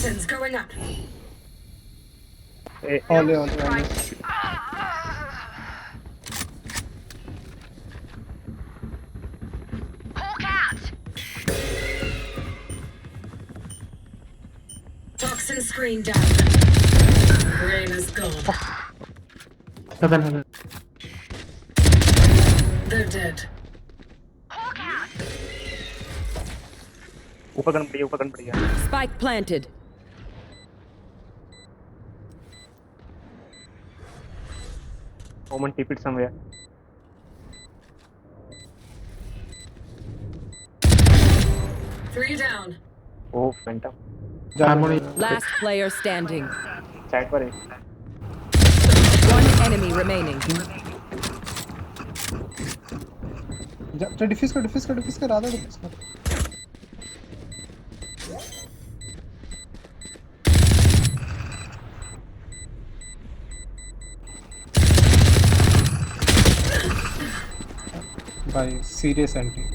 Toxins going up. Only. Toxin screen down. Brain is gone. Heaven. They're dead. ऊपर gun पड़ी है. Spike planted. Omen TP somewhere. Three down. Oh, Phantom. Last player standing. Side पर है. One enemy remaining. Diffuse कर आधा diffuse कर. भाई serious anti.